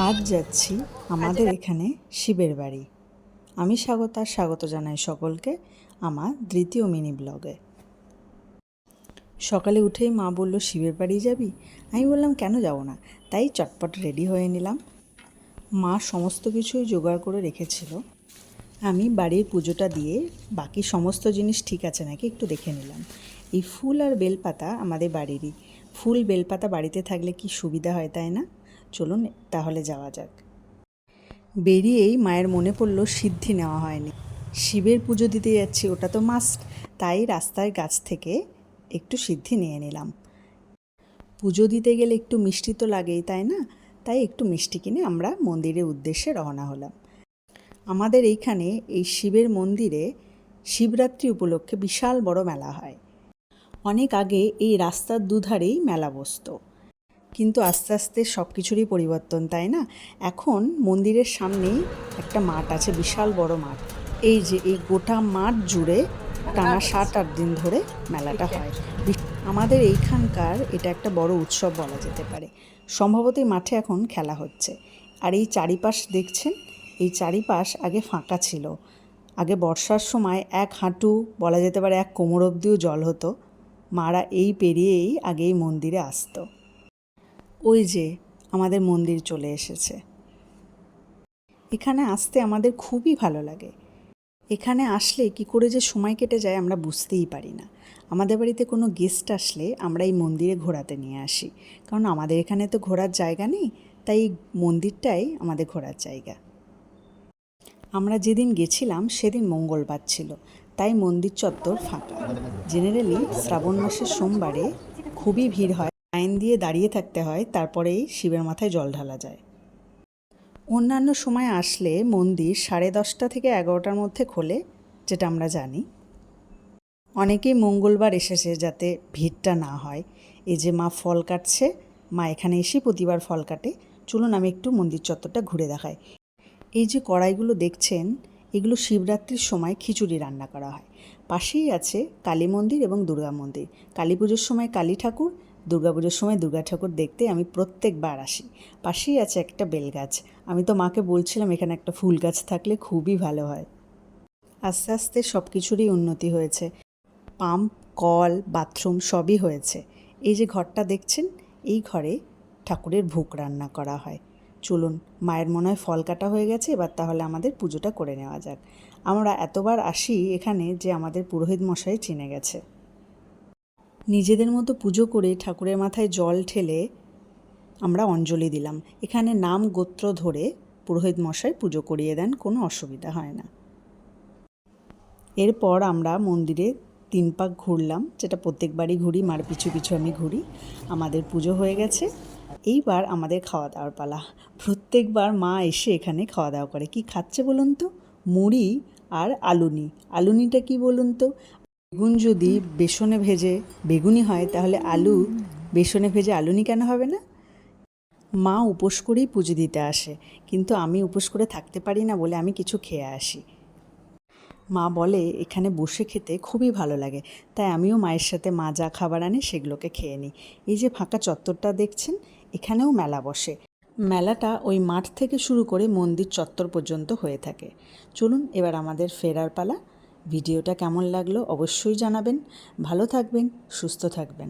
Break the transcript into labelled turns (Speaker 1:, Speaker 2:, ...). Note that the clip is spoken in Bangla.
Speaker 1: আজ যাচ্ছি আমাদের এখানে শিবের বাড়ি। আমি স্বাগত জানাই সকলকে আমার দ্বিতীয় মিনি ব্লগে। সকালে উঠেই মা বলল, শিবের বাড়ি যাবি? আমি বললাম, কেন যাব না। তাই চটপট রেডি হয়ে নিলাম। মা সমস্ত কিছুই জোগাড় করে রেখেছিল। আমি বাড়ির পুজোটা দিয়ে বাকি সমস্ত জিনিস ঠিক আছে নাকি একটু দেখে নিলাম। এই ফুল আর বেলপাতা আমাদের বাড়িরই। ফুল বেলপাতা বাড়িতে থাকলে কি সুবিধা হয়, তাই না? চলুন তাহলে যাওয়া যাক। বেরিয়েই মায়ের মনে পড়ল সিদ্ধি নেওয়া হয়নি। শিবের পুজো দিতে যাচ্ছি, ওটা তো মাস্ট। তাই রাস্তার গাছ থেকে একটু সিদ্ধি নিয়ে নিলাম। পুজো দিতে গেলে একটু মিষ্টি তো লাগেই, তাই না? তাই একটু মিষ্টি কিনে আমরা মন্দিরের উদ্দেশ্যে রওনা হলাম। আমাদের এইখানে এই শিবের মন্দিরে শিবরাত্রি উপলক্ষে বিশাল বড় মেলা হয়। অনেক আগে এই রাস্তার দুধারেই মেলা বসতো, কিন্তু আস্তে আস্তে সব কিছুরই পরিবর্তন, তাই না? এখন মন্দিরের সামনেই একটা মাঠ আছে, বিশাল বড় মাঠ। এই যে এই গোটা মাঠ জুড়ে টানা 7-8 দিন ধরে মেলাটা হয়। আমাদের এইখানকার এটা একটা বড় উৎসব বলা যেতে পারে। সম্ভবত এই মাঠে এখন খেলা হচ্ছে। আর এই চারিপাশ দেখছেন, এই চারিপাশ আগে ফাঁকা ছিল। আগে বর্ষার সময় এক হাঁটু, বলা যেতে পারে এক কোমর অবধিও জল হতো। মারা এই পেরিয়েই আগে এই মন্দিরে আসতো। ওই যে আমাদের মন্দির চলে এসেছে। এখানে আসতে আমাদের খুবই ভালো লাগে। এখানে আসলে কি করে যে সময় কেটে যায় আমরা বুঝতেই পারি না। আমাদের বাড়িতে কোনো গেস্ট আসলে আমরা এই মন্দিরে ঘোরাতে নিয়ে আসি, কারণ আমাদের এখানে তো ঘোরার জায়গা নেই। তাই এই মন্দিরটাই আমাদের ঘোরার জায়গা। আমরা যেদিন গেছিলাম সেদিন মঙ্গলবার ছিল, তাই মন্দির চত্বর ফাঁকা। জেনারেলি শ্রাবণ মাসের সোমবারে খুবই ভিড় হয়। লাইন দিয়ে দাঁড়িয়ে থাকতে হয়, তারপরেই শিবের মাথায় জল ঢালা যায়। অন্যান্য সময় আসলে মন্দির 10:30 থেকে 11টার মধ্যে খোলে, যেটা আমরা জানি। অনেকেই মঙ্গলবার এসেছে যাতে ভিড়টা না হয়। এই যে মা ফল কাটছে, মা এখানে এসে প্রতিবার ফল কাটে। চলুন আমি একটু মন্দির চত্বরটা ঘুরে দেখাই। এই যে কড়াইগুলো দেখছেন, এগুলো শিবরাত্রির সময় খিচুড়ি রান্না করা হয়। পাশেই আছে কালী মন্দির এবং দুর্গা মন্দির। কালী পুজোর সময় কালী ঠাকুর, দুর্গা পুজোর সময় দুর্গা ঠাকুর দেখতে আমি প্রত্যেকবার আসি। পাশেই আছে একটা বেল গাছ। আমি তো মাকে বলছিলাম এখানে একটা ফুল গাছ থাকলে খুবই ভালো হয়। আস্তে আস্তে সব কিছুরই উন্নতি হয়েছে। পাম্প, কল, বাথরুম সবই হয়েছে। এই যে ঘরটা দেখছেন, এই ঘরে ঠাকুরের ভোগ রান্না করা হয়। চলুন, মায়ের মনে হয় ফল কাটা হয়ে গেছে, এবার তাহলে আমাদের পুজোটা করে নেওয়া যাক। আমরা এতবার আসি এখানে যে আমাদের পুরোহিত মশাই চিনে গেছে। নিজেদের মতো পুজো করে ঠাকুরের মাথায় জল ঢেলে আমরা অঞ্জলি দিলাম। এখানে নাম গোত্র ধরে পুরোহিত মশাই পুজো করিয়ে দেন, কোনো অসুবিধা হয় না। এরপর আমরা মন্দিরে 3 পাক ঘুরলাম, যেটা প্রত্যেকবারই ঘুরি, মার পিছু পিছু আমি ঘুরি। আমাদের পুজো হয়ে গেছে, এইবার আমাদের খাওয়া দাওয়ার পালা। প্রত্যেকবার মা এসে এখানে খাওয়া দাওয়া করে। কি খাচ্ছে বলুন তো? মুড়ি আর আলুনি। আলুনিটা কি বলুন তো? বেগুন যদি বেসনে ভেজে বেগুনি হয়, তাহলে আলু বেসনে ভেজে আলুনি কেন হবে না? মা উপোস করেই পুজো দিতে আসে, কিন্তু আমি উপোস করে থাকতে পারি না বলে আমি কিছু খেয়ে আসি। মা বলে এখানে বসে খেতে খুবই ভালো লাগে, তাই আমিও মায়ের সাথে মা যা খাবার আনে সেগুলোকে খেয়ে নিই। এই যে ফাঁকা চত্বরটা দেখছেন, এখানেও মেলা বসে। মেলাটা ওই মাঠ থেকে শুরু করে মন্দির চত্বর পর্যন্ত হয়ে থাকে। চলুন এবার আমাদের ফেরার পালা। ভিডিওটা কেমন লাগলো অবশ্যই জানাবেন। ভালো থাকবেন, সুস্থ থাকবেন।